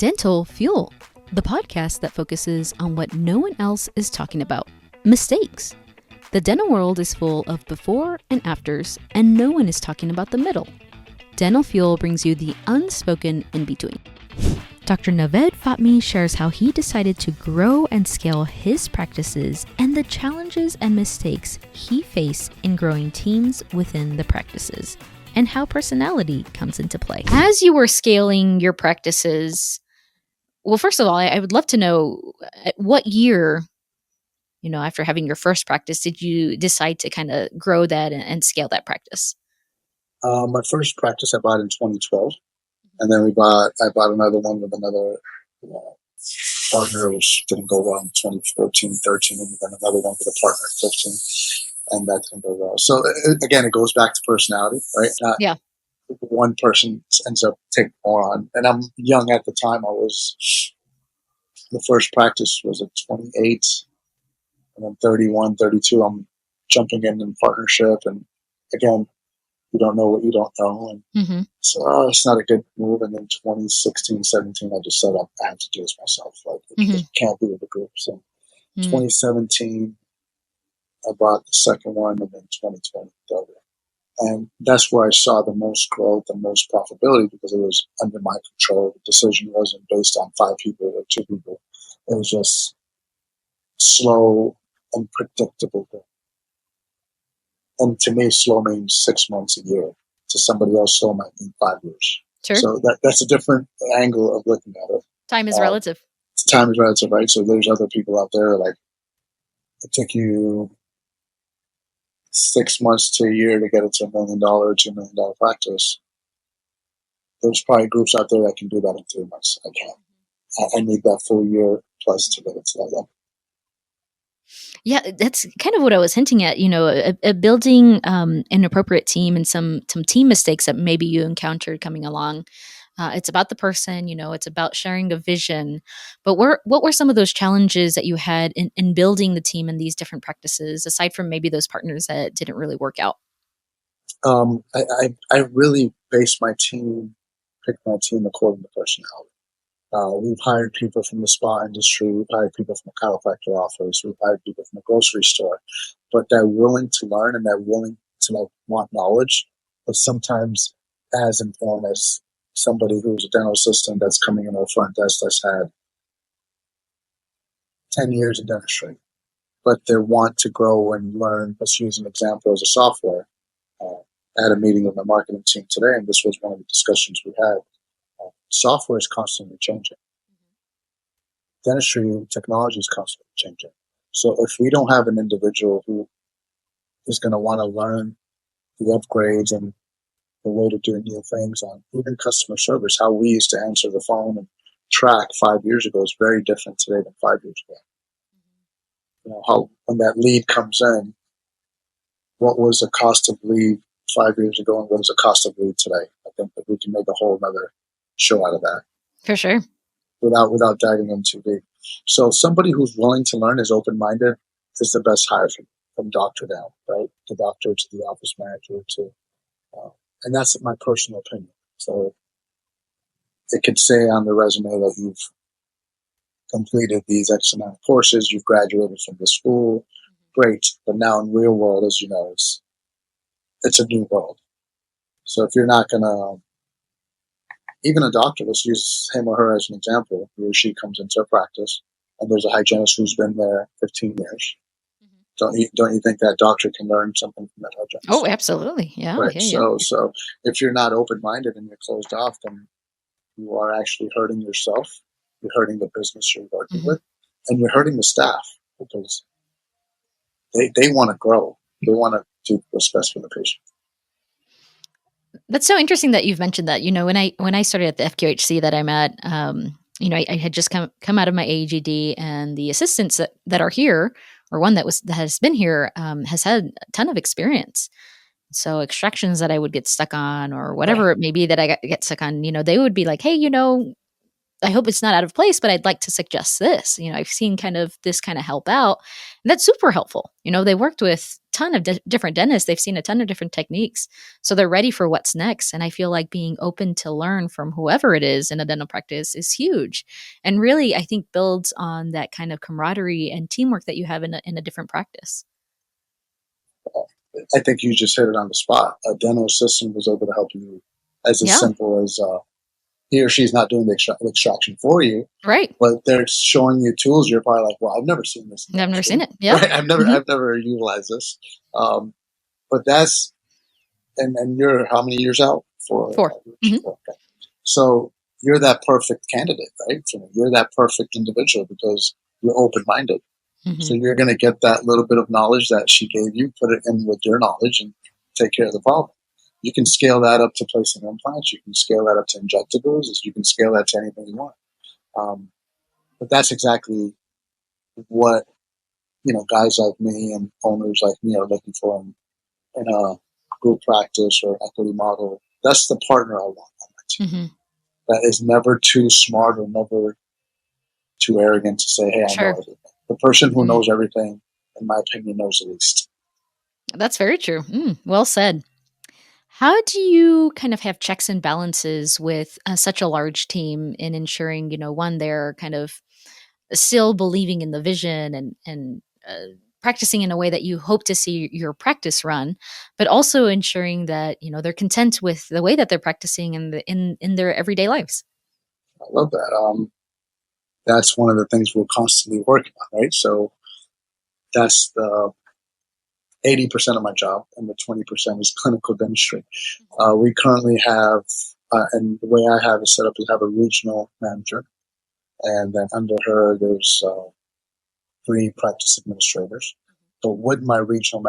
Dental Fuel, the podcast that focuses on what no one else is talking about: mistakes. The dental world is full of before and afters, and no one is talking about the middle. Dental Fuel brings you the unspoken in between. Dr. Naved Fatmi shares how he decided to grow and scale his practices and the challenges and mistakes he faced in growing teams within the practices, and how personality comes into play. As you were scaling your practices, well, first of all, I would love to know what year, after having your first practice, did you decide to kind of grow that and scale that practice? My first practice I bought in 2012, and then I bought another one with another partner, which didn't go well in 2014, 13, and then another one with a partner at 15, and that didn't go well. So again, it goes back to personality, right? Yeah. One person ends up taking more on, and I'm young at the time. The first practice was at 28, and then 31, 32, I'm jumping in partnership, and again, you don't know what you don't know, and so it's not a good move. And then 2016, 17, I just said I have to do this myself. It can't be with a group. So 2017, I bought the second one, and then 2020, the other. And that's where I saw the most growth and most profitability, because it was under my control. The decision wasn't based on 5 people or 2 people. It was just slow and predictable growth. And to me, slow means 6 months, a year. To somebody else, slow might mean 5 years. Sure. So that's a different angle of looking at it. Time is relative. Time is relative, right? So there's other people out there, like, it took you 6 months to a year to get it to $1 million, $2 million practice. There's probably groups out there that can do that in 3 months. I can't. I need that full year plus to get it to that level. Yeah, that's kind of what I was hinting at, building an appropriate team and some team mistakes that maybe you encountered coming along. It's about the person, it's about sharing a vision. But what were some of those challenges that you had in building the team in these different practices, aside from maybe those partners that didn't really work out? I really picked my team according to personality. We've hired people from the spa industry. We've hired people from a chiropractor office. We've hired people from a grocery store. But they're willing to learn, and they're willing to want knowledge, but sometimes as informed as somebody who's a dental assistant that's coming in our front desk that's had 10 years of dentistry. But they want to grow and learn. Let's use an example as a software. I had a meeting with my marketing team today, and this was one of the discussions we had. Software is constantly changing. Dentistry technology is constantly changing. So if we don't have an individual who is going to want to learn the upgrades and the way to do new things on even customer service, how we used to answer the phone and track 5 years ago is very different today than 5 years ago. How when that lead comes in, what was the cost of lead 5 years ago and what is the cost of lead today? I think that we can make a whole other show out of that. For sure. Without diving in too deep. So somebody who's willing to learn, is open-minded, is the best hire from doctor down, right? The doctor to the office manager and that's my personal opinion. So it could say on the resume that you've completed these X amount of courses, you've graduated from the school, great. But now in real world, as you know, it's a new world. So if you're not going to, even a doctor, let's use him or her as an example, he or she comes into a practice and there's a hygienist who's been there 15 years. Don't you think that doctor can learn something from that hygienist? Oh, absolutely. Yeah. Right. Yeah. So if you're not open-minded and you're closed off, then you are actually hurting yourself. You're hurting the business you're working with, and you're hurting the staff, because they want to grow. They want to do what's best for the patient. That's so interesting that you've mentioned that. When I started at the FQHC that I'm at, I had just come out of my AEGD, and the assistants that are here, or one that has been here, has had a ton of experience. So extractions that I would get stuck on, or whatever it may be that I get stuck on, they would be like, hey, I hope it's not out of place, but I'd like to suggest this. I've seen kind of this kind of help out. And that's super helpful. They worked with ton of different dentists. They've seen a ton of different techniques. So they're ready for what's next. And I feel like being open to learn from whoever it is in a dental practice is huge. And really, I think builds on that kind of camaraderie and teamwork that you have in a different practice. I think you just hit it on the spot. A dental assistant was able to help you as Yeah. simple as he or she's not doing the extraction for you, Right. but they're showing you tools. You're probably like, well, I've never seen this. I've never seen it. Yeah. Right? I've never utilized this. But that's, and you're how many years out for? 4. Okay. So you're that perfect candidate, right? So you're that perfect individual because you're open-minded. So you're going to get that little bit of knowledge that she gave you, put it in with your knowledge, and take care of the problem. You can scale that up to placing implants. You can scale that up to injectables. You can scale that to anything you want. But that's exactly what guys like me and owners like me are looking for in a group practice or equity model. That's the partner I want on my team. That is never too smart or never too arrogant to say, hey, I know everything. The person who knows everything, in my opinion, knows the least. That's very true. Well said. How do you kind of have checks and balances with such a large team in ensuring, one, they're kind of still believing in the vision and practicing in a way that you hope to see your practice run, but also ensuring that, they're content with the way that they're practicing in their everyday lives? I love that. That's one of the things we're constantly working on, right? So that's the 80% of my job, and the 20% is clinical dentistry. We currently have, and the way I have it set up is have a regional manager, and then under her there's 3 practice administrators. But with my regional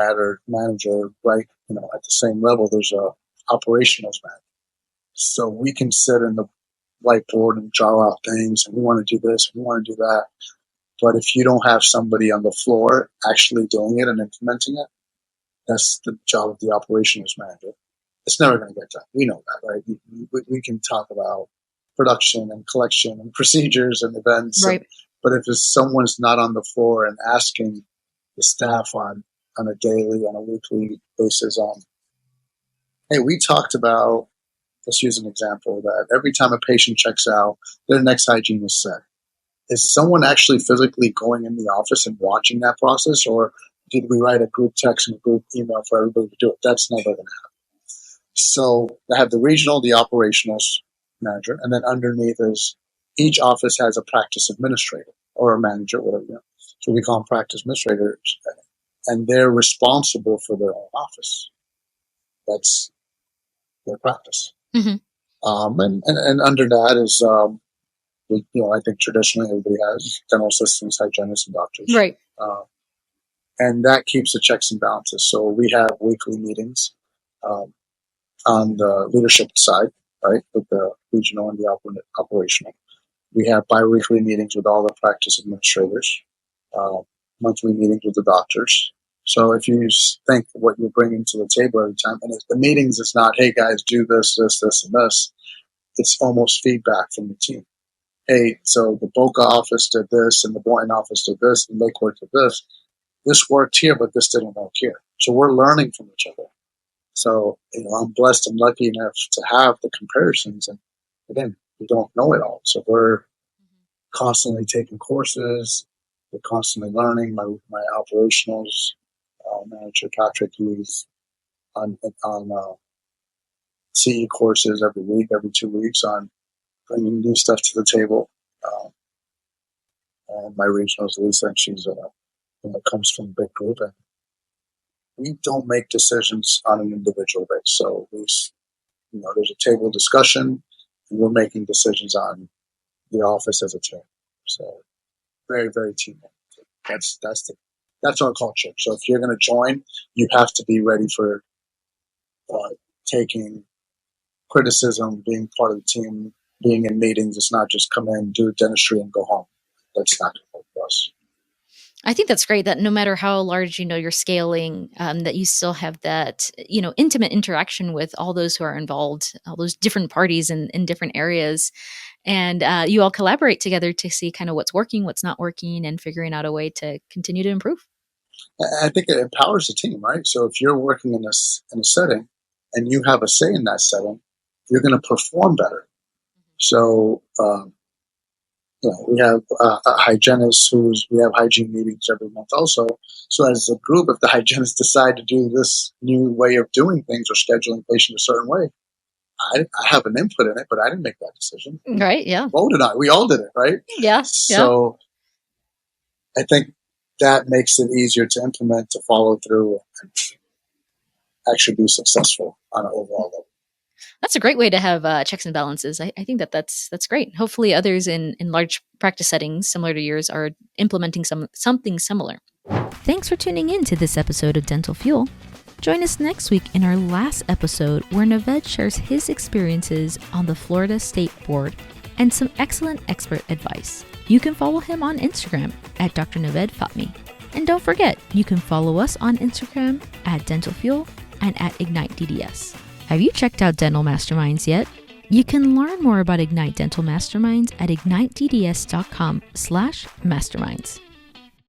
manager, right, at the same level, there's a operations manager. So we can sit in the whiteboard and draw out things, and we want to do this, we want to do that. But if you don't have somebody on the floor actually doing it and implementing it, that's the job of the operations manager. It's never going to get done. We know that, right? We can talk about production and collection and procedures and events, right? But if someone's not on the floor and asking the staff on a daily, on a weekly basis, hey, we talked about, let's use an example, that every time a patient checks out, their next hygiene is set. Is someone actually physically going in the office and watching that process, or did we write a group text and a group email for everybody to do it? That's never going to happen. So I have the regional, the operational manager, and then underneath is each office has a practice administrator or a manager, whatever. So we call them practice administrators, and they're responsible for their own office. That's their practice. And under that is, I think traditionally everybody has dental assistants, hygienists, and doctors. Right. And that keeps the checks and balances. So we have weekly meetings on the leadership side, right, with the regional and the operational. We have bi-weekly meetings with all the practice administrators, monthly meetings with the doctors. So if you think what you're bringing to the table every time, and if the meetings is not, hey guys, do this, this, this, and this, it's almost feedback from the team. Hey, so the Boca office did this, and the Boynton office did this, and Lakewood did this. This worked here, but this didn't work here. So we're learning from each other. So, I'm blessed and lucky enough to have the comparisons. And again, we don't know it all. So we're constantly taking courses. We're constantly learning. My operationals manager, Patrick, who's on CE courses every week, every 2 weeks on bringing new stuff to the table. And my regional is Lisa, and she's comes from a big group, and we don't make decisions on an individual basis. So there's a table discussion, and we're making decisions on the office as a team. So very, very team-oriented. That's our culture. So if you're going to join, you have to be ready for taking criticism, being part of the team, being in meetings. It's not just come in, do dentistry, and go home. That's not going to work for us. I think that's great that no matter how large, you're scaling, that you still have that, intimate interaction with all those who are involved, all those different parties in different areas. And you all collaborate together to see kind of what's working, what's not working, and figuring out a way to continue to improve. I think it empowers the team, right? So if you're working in a setting and you have a say in that setting, you're going to perform better. So, we have a hygienist we have hygiene meetings every month also. So as a group, if the hygienists decide to do this new way of doing things or scheduling patients a certain way, I have an input in it, but I didn't make that decision. Right, yeah. Voted on it. We all did it, right? Yeah. So I think that makes it easier to implement, to follow through, and actually be successful on an overall level. That's a great way to have checks and balances. I think that's great. Hopefully others in large practice settings similar to yours are implementing something similar. Thanks for tuning in to this episode of Dental Fuel. Join us next week in our last episode where Naved shares his experiences on the Florida State Board and some excellent expert advice. You can follow him on Instagram at Dr. Naved Fatmi. And don't forget, you can follow us on Instagram at Dental Fuel and at Ignite DDS. Have you checked out Dental Masterminds yet? You can learn more about Ignite Dental Masterminds at ignitedds.com/masterminds.